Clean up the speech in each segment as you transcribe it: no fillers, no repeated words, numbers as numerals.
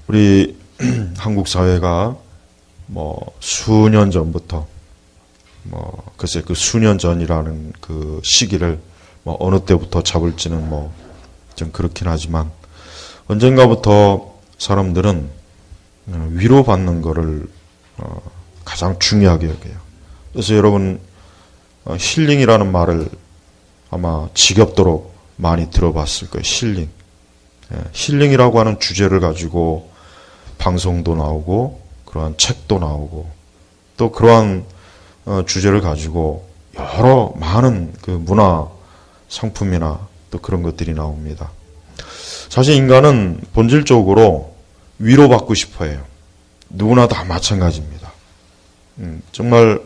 우리 한국 사회가 수년 전부터 글쎄 그 수년 전이라는 그 시기를 어느 때부터 잡을지는 좀 그렇긴 하지만 언젠가부터 사람들은 위로받는 거를 가장 중요하게 여겨요. 그래서 여러분 힐링이라는 말을 아마 지겹도록 많이 들어봤을 거예요. 힐링. 힐링이라고 하는 주제를 가지고 방송도 나오고 그러한 책도 나오고 또 그러한 주제를 가지고 여러 많은 그 문화 상품이나 또 그런 것들이 나옵니다. 사실 인간은 본질적으로 위로받고 싶어 해요. 누구나 다 마찬가지입니다. 정말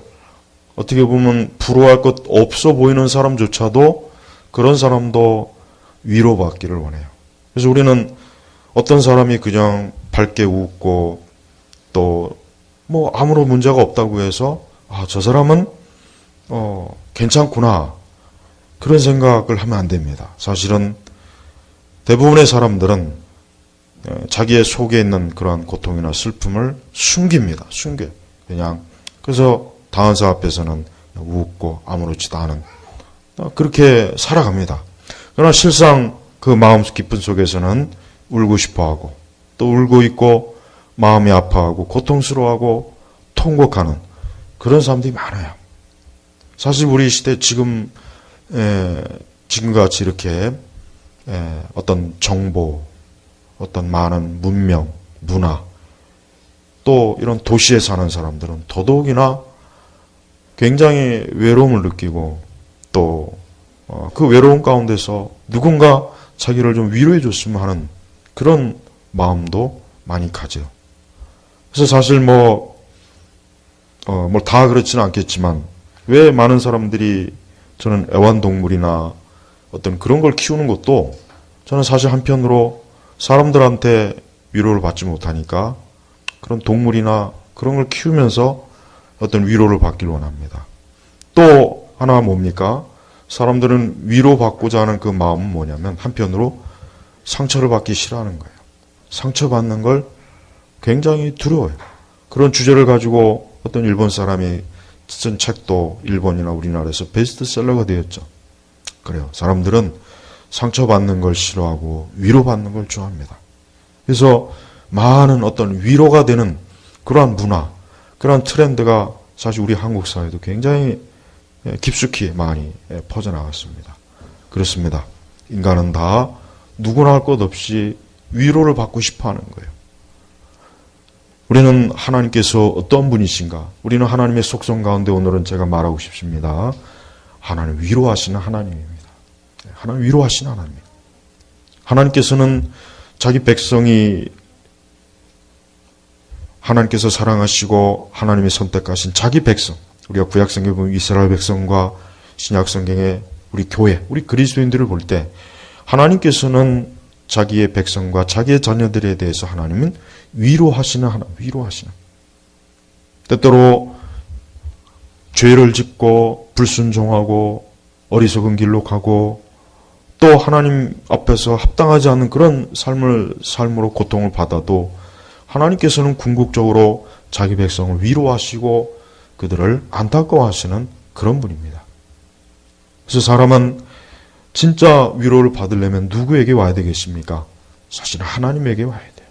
어떻게 보면 부러워할 것 없어 보이는 사람조차도 그런 사람도 위로받기를 원해요. 그래서 우리는 어떤 사람이 그냥 밝게 웃고 또 아무런 문제가 없다고 해서 저 사람은 괜찮구나 그런 생각을 하면 안 됩니다. 사실은 대부분의 사람들은 자기의 속에 있는 그러한 고통이나 슬픔을 숨깁니다. 숨겨요. 그냥 그래서 다른 사람 앞에서는 웃고 아무렇지도 않은 그렇게 살아갑니다. 그러나 실상 그 마음 깊은 속에서는 울고 싶어하고 또 울고 있고 마음이 아파하고 고통스러워하고 통곡하는 그런 사람들이 많아요. 사실 우리 시대 지금같이 이렇게 어떤 정보, 어떤 많은 문명, 문화, 또 이런 도시에 사는 사람들은 더더욱이나 굉장히 외로움을 느끼고 또 그 외로움 가운데서 누군가 자기를 좀 위로해 줬으면 하는 그런 마음도 많이 가져요. 그래서 사실 다 그렇지는 않겠지만 왜 많은 사람들이 저는 애완동물이나 어떤 그런 걸 키우는 것도 저는 사실 한편으로 사람들한테 위로를 받지 못하니까 그런 동물이나 그런 걸 키우면서 어떤 위로를 받기를 원합니다. 또 하나 뭡니까? 사람들은 위로받고자 하는 그 마음은 뭐냐면 한편으로 상처를 받기 싫어하는 거예요. 상처받는 걸 굉장히 두려워요. 그런 주제를 가지고 어떤 일본 사람이 쓴 책도 일본이나 우리나라에서 베스트셀러가 되었죠. 그래요. 사람들은 상처받는 걸 싫어하고 위로받는 걸 좋아합니다. 그래서 많은 어떤 위로가 되는 그러한 문화, 그러한 트렌드가 사실 우리 한국 사회도 굉장히 깊숙이 많이 퍼져나갔습니다. 그렇습니다. 인간은 다 누구나 할 것 없이 위로를 받고 싶어 하는 거예요. 우리는 하나님께서 어떤 분이신가? 우리는 하나님의 속성 가운데 오늘은 제가 말하고 싶습니다. 하나님 위로하시는 하나님입니다. 하나님 위로하시는 하나님. 하나님께서는 자기 백성이 하나님께서 사랑하시고 하나님이 선택하신 자기 백성, 우리가 구약성경에 보면 이스라엘 백성과 신약성경에 우리 교회, 우리 그리스도인들을 볼 때 하나님께서는 자기의 백성과 자기의 자녀들에 대해서 하나님은 위로하시는 하나님, 위로하시는. 때때로 죄를 짓고 불순종하고 어리석은 길로 가고 또 하나님 앞에서 합당하지 않는 그런 삶으로 고통을 받아도 하나님께서는 궁극적으로 자기 백성을 위로하시고 그들을 안타까워하시는 그런 분입니다. 그래서 사람은 진짜 위로를 받으려면 누구에게 와야 되겠습니까? 사실은 하나님에게 와야 돼요.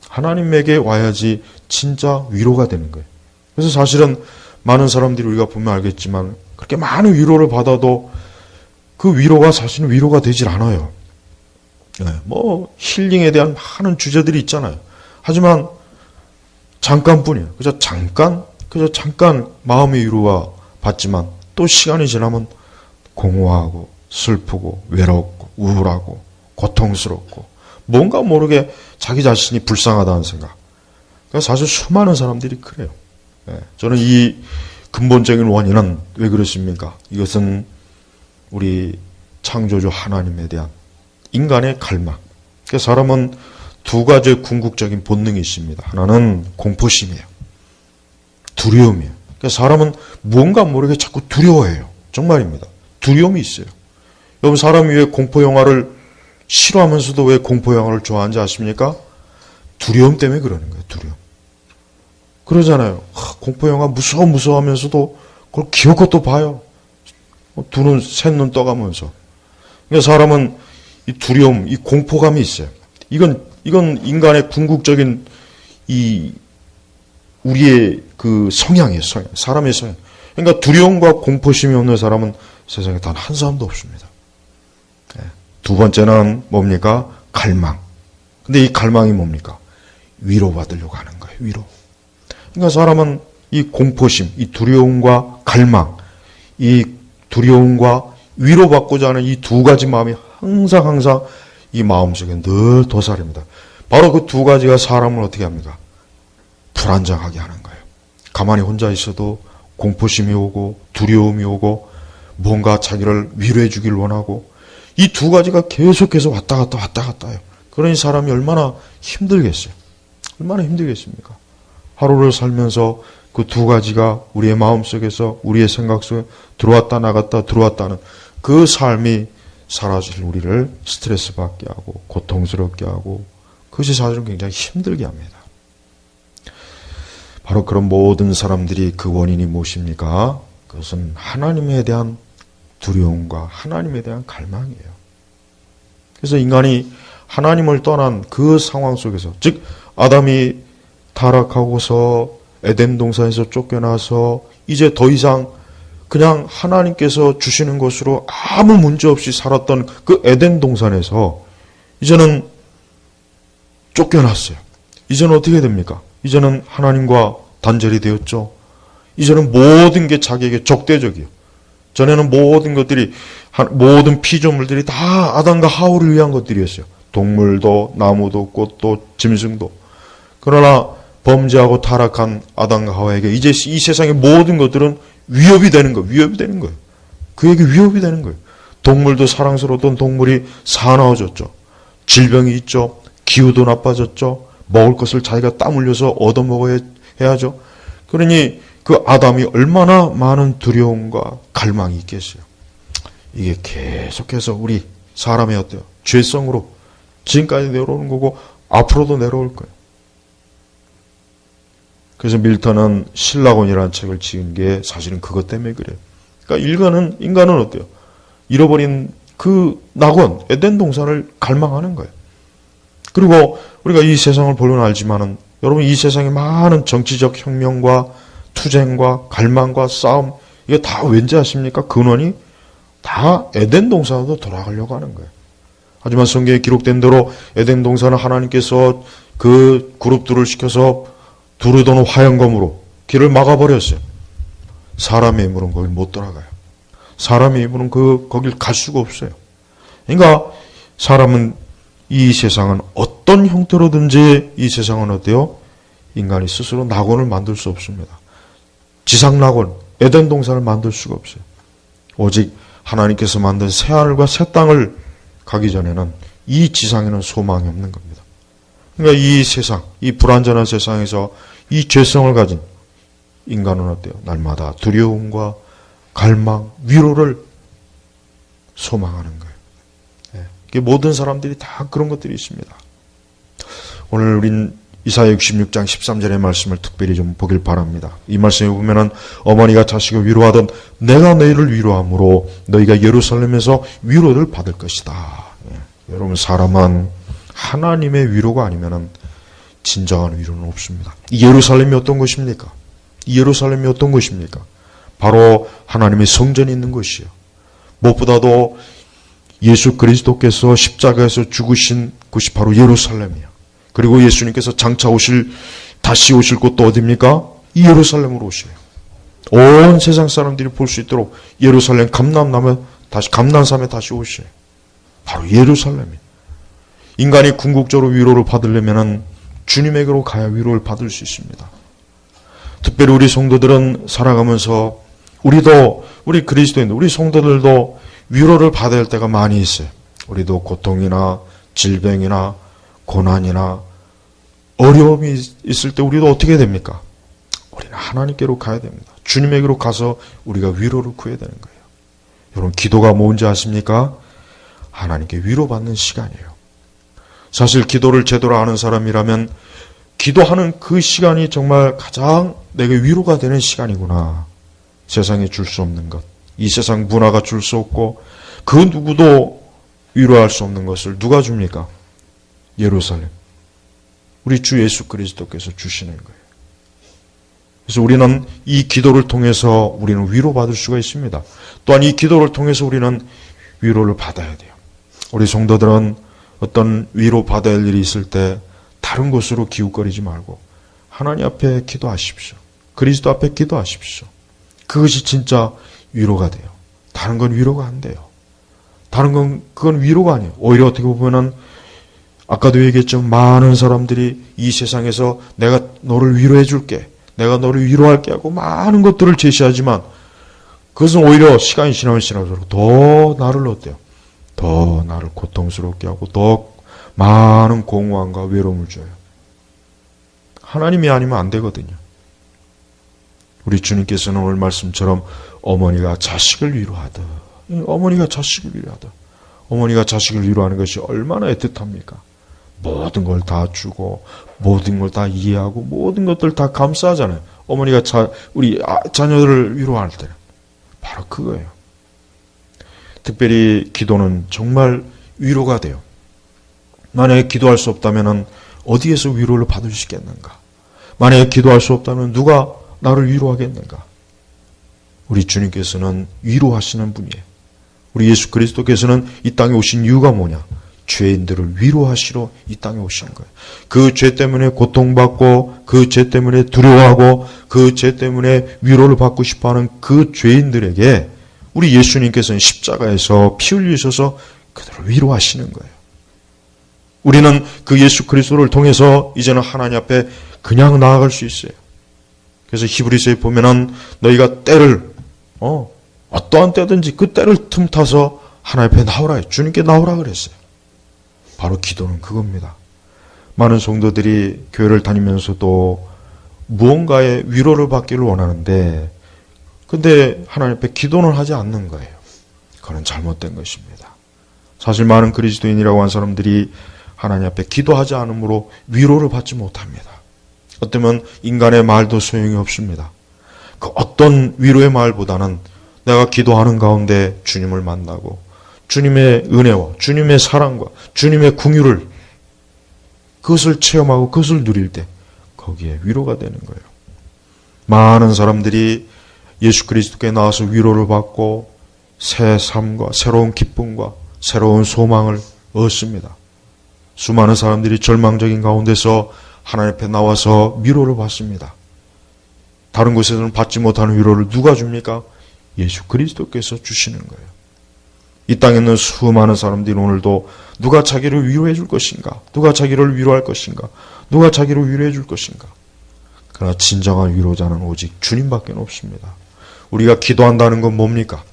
하나님에게 와야지 진짜 위로가 되는 거예요. 그래서 사실은 많은 사람들이 우리가 보면 알겠지만 그렇게 많은 위로를 받아도 그 위로가 사실은 위로가 되질 않아요. 힐링에 대한 많은 주제들이 있잖아요. 하지만 잠깐뿐이에요. 그저 잠깐 마음의 위로가 받지만 또 시간이 지나면 공허하고 슬프고 외롭고 우울하고 고통스럽고 뭔가 모르게 자기 자신이 불쌍하다는 생각. 그러니까 사실 수많은 사람들이 그래요. 저는 이 근본적인 원인은 왜 그렇습니까? 이것은 우리 창조주 하나님에 대한 인간의 갈망. 그러니까 사람은 두 가지의 궁극적인 본능이 있습니다. 하나는 공포심이에요. 두려움이에요. 그러니까 사람은 뭔가 모르게 자꾸 두려워해요. 정말입니다. 두려움이 있어요. 여러분 사람이 왜 공포영화를 싫어하면서도 왜 공포영화를 좋아하는지 아십니까? 두려움 때문에 그러는 거예요. 두려움. 그러잖아요. 공포영화 무서워 하면서도 그걸 기어코 또 봐요. 두 눈, 셋 눈 떠가면서. 그러니까 사람은 이 두려움, 이 공포감이 있어요. 이건 인간의 궁극적인 우리의 그 성향이에요. 사람의 성향. 그러니까 두려움과 공포심이 없는 사람은 세상에 단 한 사람도 없습니다. 두 번째는 뭡니까? 갈망. 근데 이 갈망이 뭡니까? 위로받으려고 하는 거예요. 위로. 그러니까 사람은 이 공포심, 이 두려움과 갈망, 이 두려움과 위로받고자 하는 이 두 가지 마음이 항상 이 마음속에 늘 도사립니다. 바로 그 두 가지가 사람을 어떻게 합니까? 불안정하게 하는 거예요. 가만히 혼자 있어도 공포심이 오고 두려움이 오고 뭔가 자기를 위로해 주길 원하고 이 두 가지가 계속해서 왔다 갔다 해요. 그러니 사람이 얼마나 힘들겠어요. 얼마나 힘들겠습니까? 하루를 살면서 그 두 가지가 우리의 마음속에서 우리의 생각 속에 들어왔다 나갔다는 그 삶이 사라질 우리를 스트레스 받게 하고 고통스럽게 하고 그것이 사실은 굉장히 힘들게 합니다. 바로 그런 모든 사람들이 그 원인이 무엇입니까? 그것은 하나님에 대한 두려움과 하나님에 대한 갈망이에요. 그래서 인간이 하나님을 떠난 그 상황 속에서, 즉 아담이 타락하고서 에덴 동산에서 쫓겨나서 이제 더 이상 그냥 하나님께서 주시는 것으로 아무 문제 없이 살았던 그 에덴 동산에서 이제는 쫓겨났어요. 이제는 어떻게 됩니까? 이제는 하나님과 단절이 되었죠. 이제는 모든 게 자기에게 적대적이에요. 전에는 모든 것들이, 모든 피조물들이 다 아담과 하와를 위한 것들이었어요. 동물도, 나무도, 꽃도, 짐승도. 그러나 범죄하고 타락한 아담과 하와에게 이제 이 세상의 모든 것들은 위협이 되는 거예요. 그에게 위협이 되는 거예요. 동물도 사랑스러웠던 동물이 사나워졌죠. 질병이 있죠. 기후도 나빠졌죠. 먹을 것을 자기가 땀 흘려서 얻어먹어야 해야죠. 그러니 그 아담이 얼마나 많은 두려움과 갈망이 있겠어요. 이게 계속해서 우리 사람의 어때요? 죄성으로 지금까지 내려오는 거고 앞으로도 내려올 거예요. 그래서 밀턴은 신라곤이라는 책을 지은 게 사실은 그것 때문에 그래요. 그러니까 인간은 어때요? 잃어버린 그 낙원, 에덴 동산을 갈망하는 거예요. 그리고 우리가 이 세상을 보려면 알지만은 여러분 이 세상에 많은 정치적 혁명과 투쟁과 갈망과 싸움 이게 다 왠지 아십니까? 근원이 다 에덴 동산으로 돌아가려고 하는 거예요. 하지만 성경에 기록된 대로 에덴 동산은 하나님께서 그 그룹들을 시켜서 두루 도는 화영검으로 길을 막아버렸어요. 사람의 힘으로는 거길 못 돌아가요. 사람의 힘으로는 거길 갈 수가 없어요. 그러니까 사람은 이 세상은 어떤 형태로든지 이 세상은 어때요? 인간이 스스로 낙원을 만들 수 없습니다. 지상 낙원, 에덴 동산을 만들 수가 없어요. 오직 하나님께서 만든 새하늘과 새 땅을 가기 전에는 이 지상에는 소망이 없는 겁니다. 그러니까 이 세상, 이 불완전한 세상에서 이 죄성을 가진 인간은 어때요? 날마다 두려움과 갈망, 위로를 소망하는 거예요. 모든 사람들이 다 그런 것들이 있습니다. 오늘 우린 이사야 66장 13절의 말씀을 특별히 좀 보길 바랍니다. 이 말씀에 보면은 어머니가 자식을 위로하던 내가 너희를 위로함으로 너희가 예루살렘에서 위로를 받을 것이다. 여러분 사람은 하나님의 위로가 아니면은 진정한 위로는 없습니다. 이 예루살렘이 어떤 것입니까? 이 예루살렘이 어떤 것입니까? 바로 하나님의 성전이 있는 것이요. 무엇보다도 예수 그리스도께서 십자가에서 죽으신 곳이 바로 예루살렘이에요. 그리고 예수님께서 장차 다시 오실 곳도 어디입니까? 이 예루살렘으로 오셔요. 온 세상 사람들이 볼 수 있도록 예루살렘 감난산에 다시 오셔요. 바로 예루살렘이에요. 인간이 궁극적으로 위로를 받으려면 주님에게로 가야 위로를 받을 수 있습니다. 특별히 우리 성도들은 살아가면서 우리 그리스도인, 우리 성도들도 위로를 받아야 할 때가 많이 있어요. 우리도 고통이나 질병이나 고난이나 어려움이 있을 때 우리도 어떻게 됩니까? 우리는 하나님께로 가야 됩니다. 주님에게로 가서 우리가 위로를 구해야 되는 거예요. 여러분 기도가 뭔지 아십니까? 하나님께 위로받는 시간이에요. 사실 기도를 제대로 하는 사람이라면 기도하는 그 시간이 정말 가장 내게 위로가 되는 시간이구나. 세상에 줄 수 없는 것, 이 세상 문화가 줄 수 없고 그 누구도 위로할 수 없는 것을 누가 줍니까? 예루살렘. 우리 주 예수 그리스도께서 주시는 거예요. 그래서 우리는 이 기도를 통해서 우리는 위로받을 수가 있습니다. 또한 이 기도를 통해서 우리는 위로를 받아야 돼요. 우리 성도들은 어떤 위로받아야 할 일이 있을 때 다른 곳으로 기웃거리지 말고 하나님 앞에 기도하십시오. 그리스도 앞에 기도하십시오. 그것이 진짜 위로가 돼요. 다른 건 위로가 안 돼요. 다른 건 그건 위로가 아니에요. 오히려 어떻게 보면은 아까도 얘기했죠. 많은 사람들이 이 세상에서 내가 너를 위로해 줄게, 내가 너를 위로할게 하고 많은 것들을 제시하지만 그것은 오히려 시간이 지나면 지날수록 더 나를 어때요? 더 나를 고통스럽게 하고 더 많은 공허함과 외로움을 줘요. 하나님이 아니면 안 되거든요. 우리 주님께서는 오늘 말씀처럼 어머니가 자식을 위로하듯, 어머니가 자식을 위로하듯, 어머니가 자식을 위로하는 것이 얼마나 애틋합니까? 모든 걸 다 주고 모든 걸 다 이해하고 모든 것들 다 감싸잖아요. 어머니가 우리 자녀들을 위로할 때는 바로 그거예요. 특별히 기도는 정말 위로가 돼요. 만약에 기도할 수 없다면 어디에서 위로를 받을 수 있겠는가? 만약에 기도할 수 없다면 누가 나를 위로하겠는가? 우리 주님께서는 위로하시는 분이에요. 우리 예수 그리스도께서는 이 땅에 오신 이유가 뭐냐? 죄인들을 위로하시러 이 땅에 오신 거예요. 그 죄 때문에 고통받고 그 죄 때문에 두려워하고 그 죄 때문에 위로를 받고 싶어하는 그 죄인들에게 우리 예수님께서는 십자가에서 피 흘리셔서 그들을 위로하시는 거예요. 우리는 그 예수 그리스도를 통해서 이제는 하나님 앞에 그냥 나아갈 수 있어요. 그래서 히브리서에 보면은 너희가 때를 어떠한 때든지 그 때를 틈타서 하나님 앞에 나오라, 주님께 나오라 그랬어요. 바로 기도는 그겁니다. 많은 성도들이 교회를 다니면서도 무언가의 위로를 받기를 원하는데 근데 하나님 앞에 기도는 하지 않는 거예요. 그건 잘못된 것입니다. 사실 많은 그리스도인이라고 한 사람들이 하나님 앞에 기도하지 않으므로 위로를 받지 못합니다. 어쩌면 인간의 말도 소용이 없습니다. 그 어떤 위로의 말보다는 내가 기도하는 가운데 주님을 만나고 주님의 은혜와 주님의 사랑과 주님의 긍휼을 그것을 체험하고 그것을 누릴 때 거기에 위로가 되는 거예요. 많은 사람들이 예수 그리스도께 나와서 위로를 받고 새 삶과 새로운 기쁨과 새로운 소망을 얻습니다. 수많은 사람들이 절망적인 가운데서 하나님 앞에 나와서 위로를 받습니다. 다른 곳에서는 받지 못하는 위로를 누가 줍니까? 예수 그리스도께서 주시는 거예요. 이 땅에 있는 수많은 사람들이 오늘도 누가 자기를 위로해 줄 것인가? 누가 자기를 위로할 것인가? 누가 자기를 위로해 줄 것인가? 그러나 진정한 위로자는 오직 주님밖에 없습니다. 우리가 기도한다는 건 뭡니까?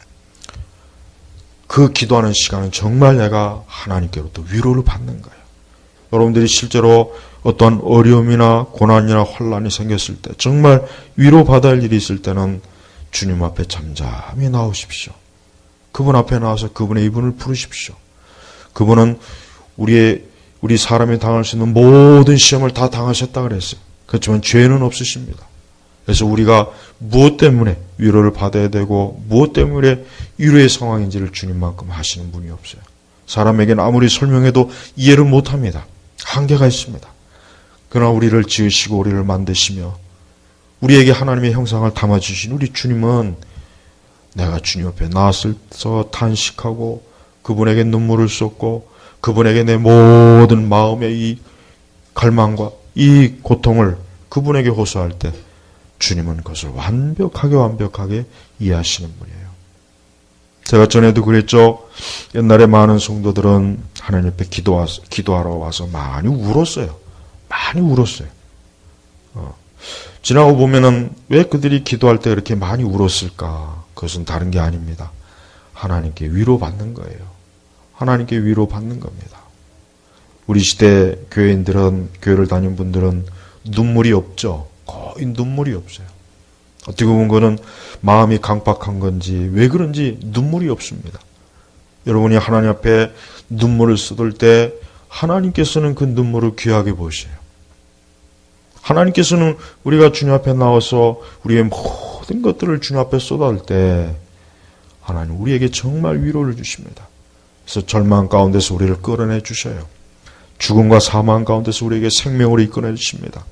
그 기도하는 시간은 정말 내가 하나님께로부터 위로를 받는 거예요. 여러분들이 실제로 어떠한 어려움이나 고난이나 환난이 생겼을 때 정말 위로받아야 할 일이 있을 때는 주님 앞에 잠잠히 나오십시오. 그분 앞에 나와서 그분의 이분을 부르십시오. 그분은 우리 사람이 당할 수 있는 모든 시험을 다 당하셨다 그랬어요. 그렇지만 죄는 없으십니다. 그래서 우리가 무엇 때문에 위로를 받아야 되고 무엇 때문에 위로의 상황인지를 주님만큼 하시는 분이 없어요. 사람에게는 아무리 설명해도 이해를 못합니다. 한계가 있습니다. 그러나 우리를 지으시고 우리를 만드시며 우리에게 하나님의 형상을 담아주신 우리 주님은 내가 주님 앞에 나와서 탄식하고 그분에게 눈물을 쏟고 그분에게 내 모든 마음의 이 갈망과 이 고통을 그분에게 호소할 때 주님은 그것을 완벽하게 이해하시는 분이에요. 제가 전에도 그랬죠. 옛날에 많은 성도들은 하나님 앞에 기도하러 와서 많이 울었어요. 많이 울었어요. 지나고 보면은 왜 그들이 기도할 때 그렇게 많이 울었을까? 그것은 다른 게 아닙니다. 하나님께 위로받는 거예요. 하나님께 위로받는 겁니다. 우리 시대 교회인들은, 교회를 다니는 분들은 눈물이 없죠. 거의 눈물이 없어요. 어떻게 보면 그거는 마음이 강박한 건지 왜 그런지 눈물이 없습니다. 여러분이 하나님 앞에 눈물을 쏟을 때 하나님께서는 그 눈물을 귀하게 보셔요. 하나님께서는 우리가 주님 앞에 나와서 우리의 모든 것들을 주님 앞에 쏟아할 때 하나님 우리에게 정말 위로를 주십니다. 그래서 절망 가운데서 우리를 끌어내 주셔요. 죽음과 사망 가운데서 우리에게 생명으로 이끌어 주십니다.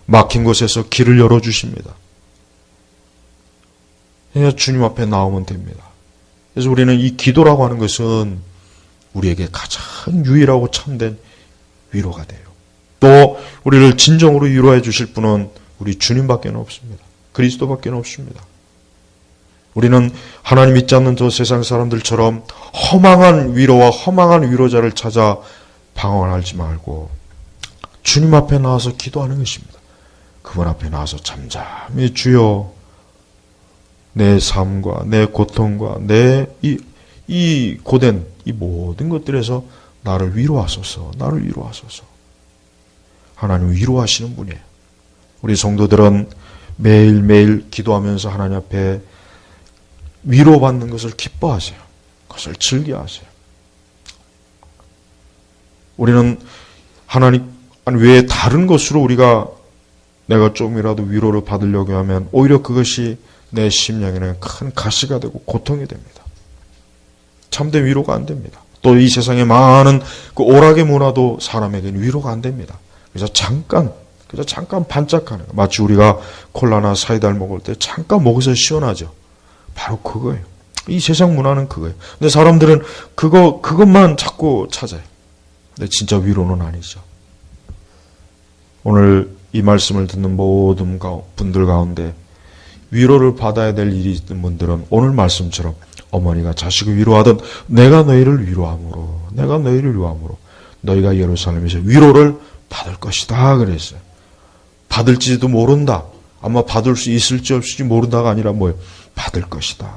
막힌 곳에서 길을 열어주십니다. 그냥 주님 앞에 나오면 됩니다. 그래서 우리는 이 기도라고 하는 것은 우리에게 가장 유일하고 참된 위로가 돼요. 또 우리를 진정으로 위로해 주실 분은 우리 주님밖에 없습니다. 그리스도밖에 없습니다. 우리는 하나님 믿지 않는 저 세상 사람들처럼 허망한 위로와 허망한 위로자를 찾아 방황하지 말고 주님 앞에 나와서 기도하는 것입니다. 그분 앞에 나와서 잠잠히 주여 내 삶과 내 고통과 내 이 고된 이 모든 것들에서 나를 위로하소서. 나를 위로하소서. 하나님 위로하시는 분이에요. 우리 성도들은 매일매일 기도하면서 하나님 앞에 위로받는 것을 기뻐하세요. 그것을 즐겨하세요. 우리는 하나님 외에 다른 것으로 우리가 내가 조금이라도 위로를 받으려고 하면 오히려 그것이 내 심령에는 큰 가시가 되고 고통이 됩니다. 참된 위로가 안 됩니다. 또 이 세상에 많은 그 오락의 문화도 사람에게는 위로가 안 됩니다. 그래서 잠깐 반짝하는 거. 마치 우리가 콜라나 사이다를 먹을 때 잠깐 목에서 시원하죠. 바로 그거예요. 이 세상 문화는 그거예요. 근데 사람들은 그것만 자꾸 찾아요. 근데 진짜 위로는 아니죠. 오늘 이 말씀을 듣는 모든 분들 가운데 위로를 받아야 될 일이 있는 분들은 오늘 말씀처럼 어머니가 자식을 위로하던 내가 너희를 위로함으로 너희가 예루살렘에서 위로를 받을 것이다 그랬어요. 받을지도 모른다. 아마 받을 수 있을지 없을지 모른다가 아니라 뭐예요? 받을 것이다.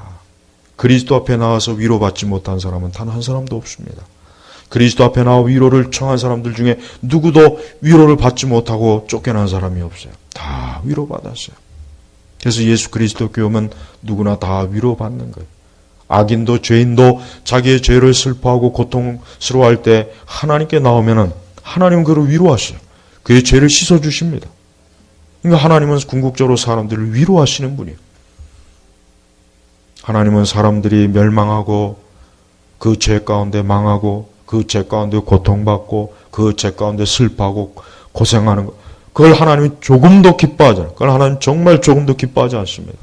그리스도 앞에 나와서 위로받지 못한 사람은 단 한 사람도 없습니다. 그리스도 앞에 나와 위로를 청한 사람들 중에 누구도 위로를 받지 못하고 쫓겨난 사람이 없어요. 다 위로받았어요. 그래서 예수 그리스도께 오면 누구나 다 위로받는 거예요. 악인도 죄인도 자기의 죄를 슬퍼하고 고통스러워할 때 하나님께 나오면은 하나님은 그를 위로하셔요. 그의 죄를 씻어주십니다. 그러니까 하나님은 궁극적으로 사람들을 위로하시는 분이에요. 하나님은 사람들이 멸망하고 그 죄 가운데 망하고 그 죄 가운데 고통받고 그 죄 가운데 슬퍼하고 고생하는 것, 그걸 하나님이 조금도 기뻐하지 않아요. 그걸 하나님 정말 조금도 기뻐하지 않습니다.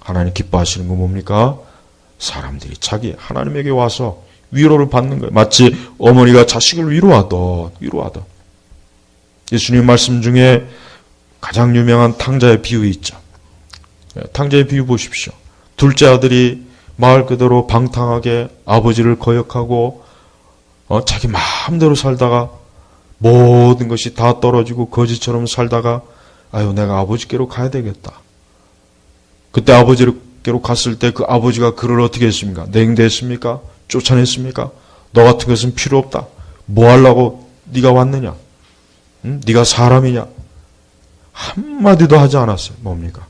하나님 기뻐하시는 건 뭡니까? 사람들이 하나님에게 와서 위로를 받는 거예요. 마치 어머니가 자식을 위로하듯. 예수님 말씀 중에 가장 유명한 탕자의 비유 있죠. 탕자의 비유 보십시오. 둘째 아들이 말 그대로 방탕하게 아버지를 거역하고 자기 마음대로 살다가 모든 것이 다 떨어지고 거지처럼 살다가 내가 아버지께로 가야 되겠다. 그때 아버지께로 갔을 때 그 아버지가 그를 어떻게 했습니까? 냉대했습니까? 쫓아냈습니까? 너 같은 것은 필요 없다. 뭐 하려고 네가 왔느냐? 응? 네가 사람이냐? 한마디도 하지 않았어요. 뭡니까?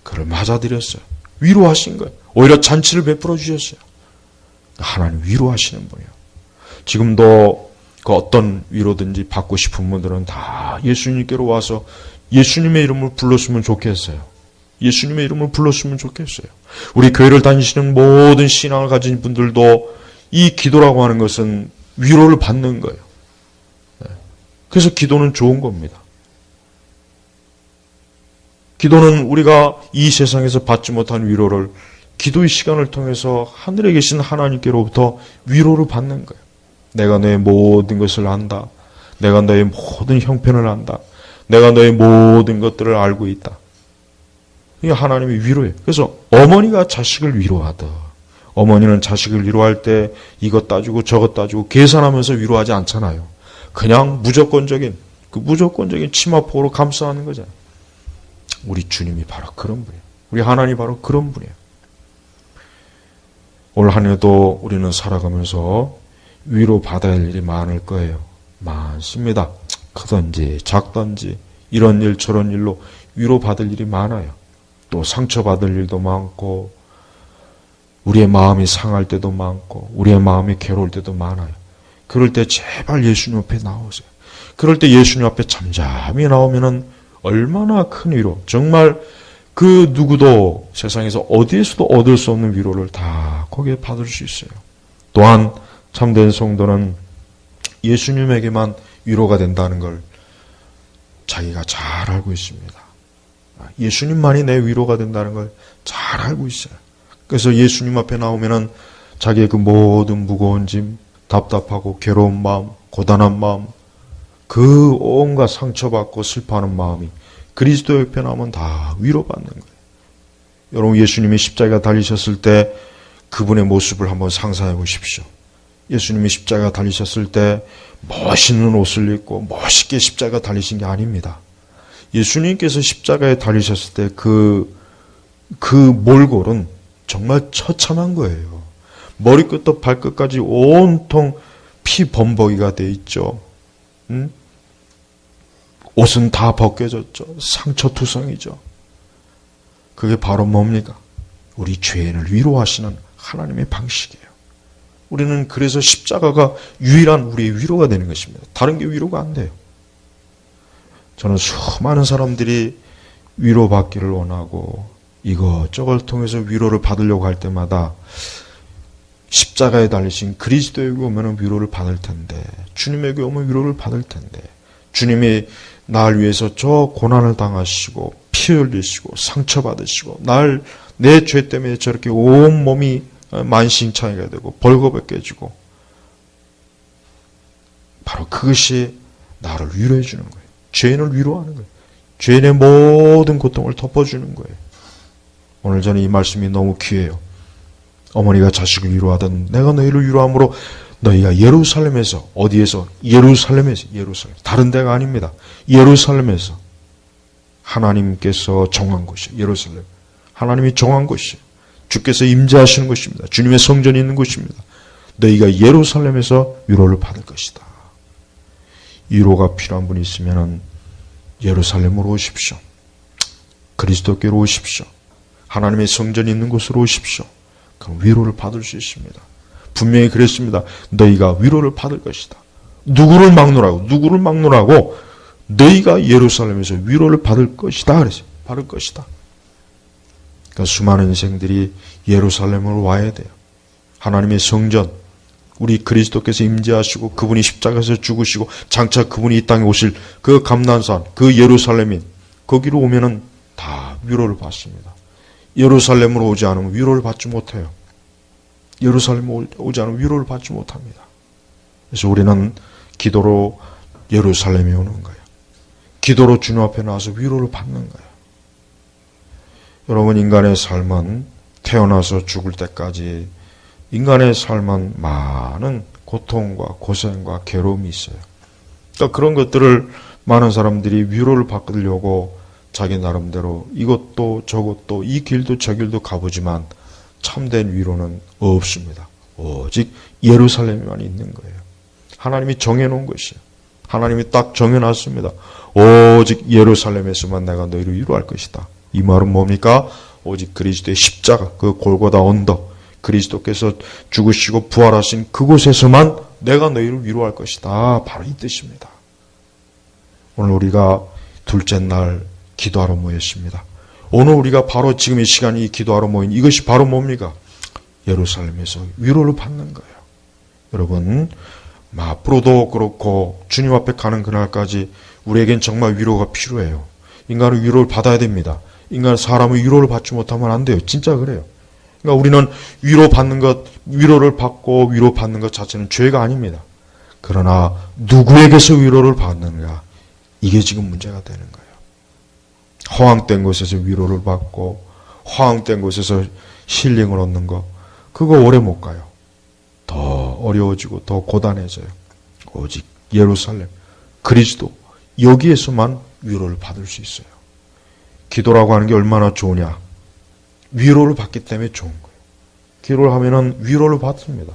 그를 맞아들였어요. 위로하신 거예요. 오히려 잔치를 베풀어 주셨어요. 하나님 위로하시는 분이에요. 지금도 그 어떤 위로든지 받고 싶은 분들은 다 예수님께로 와서 예수님의 이름을 불렀으면 좋겠어요. 예수님의 이름을 불렀으면 좋겠어요. 우리 교회를 다니시는 모든 신앙을 가진 분들도 이 기도라고 하는 것은 위로를 받는 거예요. 그래서 기도는 좋은 겁니다. 기도는 우리가 이 세상에서 받지 못한 위로를 기도의 시간을 통해서 하늘에 계신 하나님께로부터 위로를 받는 거예요. 내가 너의 모든 것을 안다. 내가 너의 모든 형편을 안다. 내가 너의 모든 것들을 알고 있다. 이게 하나님의 위로예요. 그래서 어머니가 자식을 위로하듯, 어머니는 자식을 위로할 때 이것 따지고 저것 따지고 계산하면서 위로하지 않잖아요. 그냥 무조건적인 치마폭으로 감싸는 거잖아요. 우리 주님이 바로 그런 분이에요. 우리 하나님이 바로 그런 분이에요. 올 한 해도 우리는 살아가면서 위로받아야 할 일이 많을 거예요. 많습니다. 크든지 작든지 이런 일 저런 일로 위로받을 일이 많아요. 또 상처받을 일도 많고 우리의 마음이 상할 때도 많고 우리의 마음이 괴로울 때도 많아요. 그럴 때 제발 예수님 앞에 나오세요. 그럴 때 예수님 앞에 잠잠히 나오면은 얼마나 큰 위로, 정말 그 누구도 세상에서 어디에서도 얻을 수 없는 위로를 다 거기에 받을 수 있어요. 또한 참된 성도는 예수님에게만 위로가 된다는 걸 자기가 잘 알고 있습니다. 예수님만이 내 위로가 된다는 걸 잘 알고 있어요. 그래서 예수님 앞에 나오면은 자기의 그 모든 무거운 짐, 답답하고 괴로운 마음, 고단한 마음, 그 온갖 상처받고 슬퍼하는 마음이 그리스도 옆에 나오면 다 위로받는 거예요. 여러분, 예수님이 십자가 달리셨을 때 그분의 모습을 한번 상상해 보십시오. 예수님이 십자가 달리셨을 때 멋있는 옷을 입고 멋있게 십자가 달리신 게 아닙니다. 예수님께서 십자가에 달리셨을 때 그 몰골은 정말 처참한 거예요. 머리끝부터 발끝까지 온통 피 범벅이가 돼 있죠. 옷은 다 벗겨졌죠. 상처투성이죠. 그게 바로 뭡니까? 우리 죄인을 위로하시는 하나님의 방식이에요. 우리는 그래서 십자가가 유일한 우리의 위로가 되는 것입니다. 다른 게 위로가 안 돼요. 저는 수많은 사람들이 위로받기를 원하고 이것저것 통해서 위로를 받으려고 할 때마다 십자가에 달리신 그리스도에게 오면 위로를 받을 텐데, 주님에게 오면 위로를 받을 텐데, 주님이 날 위해서 저 고난을 당하시고 피 흘리시고 상처받으시고 내 죄 때문에 저렇게 온몸이 만신창이가 되고 벌거벗겨지고, 바로 그것이 나를 위로해 주는 거예요. 죄인을 위로하는 거예요. 죄인의 모든 고통을 덮어주는 거예요. 오늘 저는 이 말씀이 너무 귀해요. 어머니가 자식을 위로하던 내가 너희를 위로함으로 너희가 예루살렘에서, 어디에서? 예루살렘에서, 다른 데가 아닙니다. 예루살렘에서 하나님께서 정한 곳이에요. 예루살렘, 하나님이 정한 곳이에요. 주께서 임재하시는 곳입니다. 주님의 성전이 있는 곳입니다. 너희가 예루살렘에서 위로를 받을 것이다. 위로가 필요한 분이 있으면 예루살렘으로 오십시오. 그리스도께로 오십시오. 하나님의 성전이 있는 곳으로 오십시오. 그럼 위로를 받을 수 있습니다. 분명히 그랬습니다. 너희가 위로를 받을 것이다. 누구를 막론하고 너희가 예루살렘에서 위로를 받을 것이다. 그랬어요. 받을 것이다. 그러니까 수많은 인생들이 예루살렘으로 와야 돼요. 하나님의 성전, 우리 그리스도께서 임재하시고 그분이 십자가에서 죽으시고 장차 그분이 이 땅에 오실 그 감난산, 그 예루살렘인 거기로 오면은 다 위로를 받습니다. 예루살렘으로 오지 않으면 위로를 받지 못해요. 예루살렘으로 오지 않으면 위로를 받지 못합니다. 그래서 우리는 기도로 예루살렘에 오는 거예요. 기도로 주님 앞에 나와서 위로를 받는 거예요. 여러분, 인간의 삶은 태어나서 죽을 때까지 인간의 삶은 많은 고통과 고생과 괴로움이 있어요. 그러니까 그런 것들을 많은 사람들이 위로를 받으려고 자기 나름대로 이것도 저것도 이 길도 저 길도 가보지만 참된 위로는 없습니다. 오직 예루살렘에만 있는 거예요. 하나님이 정해놓은 것이에요. 하나님이 딱 정해놨습니다. 오직 예루살렘에서만 내가 너희를 위로할 것이다. 이 말은 뭡니까? 오직 그리스도의 십자가, 그 골고다 언덕, 그리스도께서 죽으시고 부활하신 그곳에서만 내가 너희를 위로할 것이다. 바로 이 뜻입니다. 오늘 우리가 둘째 날 기도하러 모였습니다. 오늘 우리가 바로 지금 이 시간에 이 기도하러 모인 이것이 바로 뭡니까? 예루살렘에서 위로를 받는 거예요. 여러분, 앞으로도 그렇고 주님 앞에 가는 그날까지 우리에겐 정말 위로가 필요해요. 인간은 위로를 받아야 됩니다. 인간은 사람은 위로를 받지 못하면 안 돼요. 진짜 그래요. 그러니까 우리는 위로를 받고 위로받는 것 자체는 죄가 아닙니다. 그러나 누구에게서 위로를 받는가? 이게 지금 문제가 되는 거예요. 허황된 곳에서 위로를 받고 허황된 곳에서 힐링을 얻는 거, 그거 오래 못 가요. 더 어려워지고 더 고단해져요. 오직 예루살렘, 그리스도, 여기에서만 위로를 받을 수 있어요. 기도라고 하는 게 얼마나 좋으냐? 위로를 받기 때문에 좋은 거예요. 기도를 하면은 위로를 받습니다.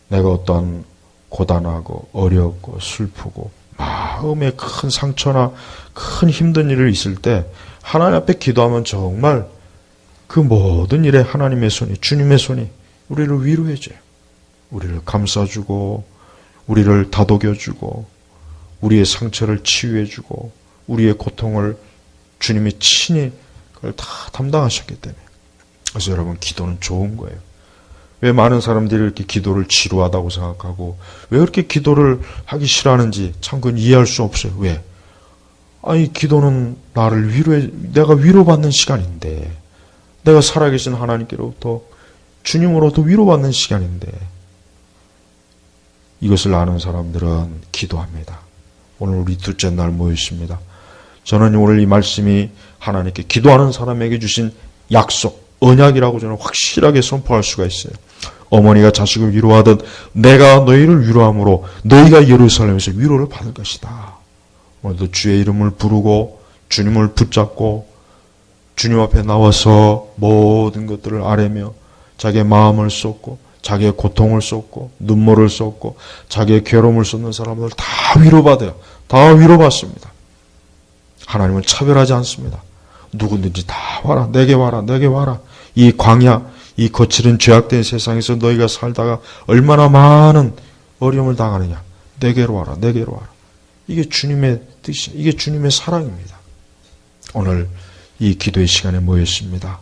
내가 어떤 고단하고 어렵고 슬프고 마음에 큰 상처나 큰 힘든 일을 있을 때 하나님 앞에 기도하면 정말 그 모든 일에 하나님의 손이, 주님의 손이 우리를 위로해줘요. 우리를 감싸주고 우리를 다독여주고 우리의 상처를 치유해주고 우리의 고통을 주님이 친히 그걸 다 담당하셨기 때문에. 그래서 여러분, 기도는 좋은 거예요. 왜 많은 사람들이 이렇게 기도를 지루하다고 생각하고 왜 그렇게 기도를 하기 싫어하는지 참 그건 이해할 수 없어요. 왜? 아니, 기도는 나를 내가 위로받는 시간인데, 내가 살아계신 하나님께로부터 주님으로부터 위로받는 시간인데, 이것을 아는 사람들은 기도합니다. 오늘 우리 둘째 날 모였습니다. 저는 오늘 이 말씀이 하나님께 기도하는 사람에게 주신 약속, 언약이라고 저는 확실하게 선포할 수가 있어요. 어머니가 자식을 위로하듯 내가 너희를 위로함으로 너희가 예루살렘에서 위로를 받을 것이다. 오늘도 주의 이름을 부르고 주님을 붙잡고 주님 앞에 나와서 모든 것들을 아뢰며 자기의 마음을 쏟고 자기의 고통을 쏟고 눈물을 쏟고 자기의 괴로움을 쏟는 사람들 다 위로받아요. 다 위로받습니다. 하나님은 차별하지 않습니다. 누구든지 다 와라, 내게 와라, 내게 와라. 이 광야, 이 거칠은 죄악된 세상에서 너희가 살다가 얼마나 많은 어려움을 당하느냐. 내게로 와라, 내게로 와라. 이게 주님의 뜻이, 이게 주님의 사랑입니다. 오늘 이 기도의 시간에 모였습니다.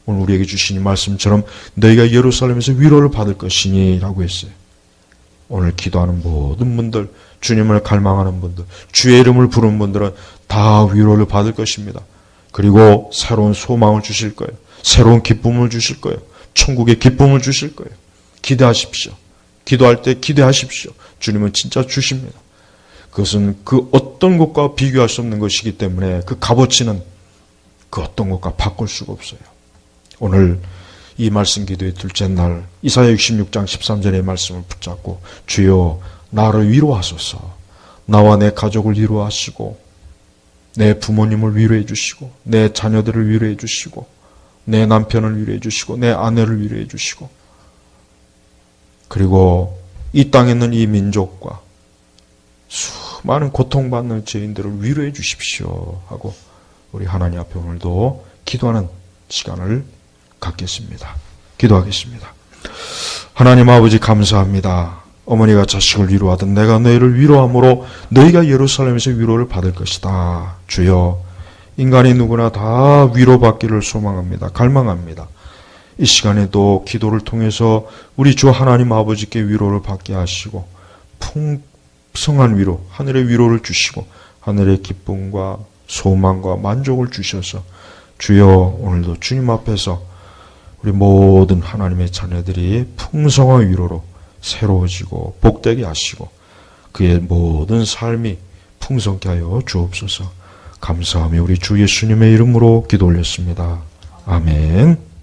오늘 우리에게 주신 이 말씀처럼 너희가 예루살렘에서 위로를 받을 것이니 라고 했어요. 오늘 기도하는 모든 분들, 주님을 갈망하는 분들, 주의 이름을 부르는 분들은 다 위로를 받을 것입니다. 그리고 새로운 소망을 주실 거예요. 새로운 기쁨을 주실 거예요. 천국의 기쁨을 주실 거예요. 기대하십시오. 기도할 때 기대하십시오. 주님은 진짜 주십니다. 그것은 그 어떤 것과 비교할 수 없는 것이기 때문에 그 값어치는 그 어떤 것과 바꿀 수가 없어요. 오늘 이 말씀 기도의 둘째 날 이사야 66장 13절의 말씀을 붙잡고 주여 나를 위로하소서. 나와 내 가족을 위로하시고 내 부모님을 위로해 주시고 내 자녀들을 위로해 주시고 내 남편을 위로해 주시고 내 아내를 위로해 주시고 그리고 이 땅에 있는 이 민족과 수많은 고통받는 죄인들을 위로해 주십시오 하고 우리 하나님 앞에 오늘도 기도하는 시간을 갖겠습니다. 기도하겠습니다. 하나님 아버지 감사합니다. 어머니가 자식을 위로하듯 내가 너희를 위로함으로 너희가 예루살렘에서 위로를 받을 것이다. 주여, 인간이 누구나 다 위로받기를 소망합니다. 갈망합니다. 이 시간에도 기도를 통해서 우리 주 하나님 아버지께 위로를 받게 하시고 풍성한 위로, 하늘의 위로를 주시고 하늘의 기쁨과 소망과 만족을 주셔서 주여 오늘도 주님 앞에서 우리 모든 하나님의 자녀들이 풍성한 위로로 새로워지고 복되게 하시고 그의 모든 삶이 풍성케 하여 주옵소서. 감사하며 우리 주 예수님의 이름으로 기도 올렸습니다. 아멘.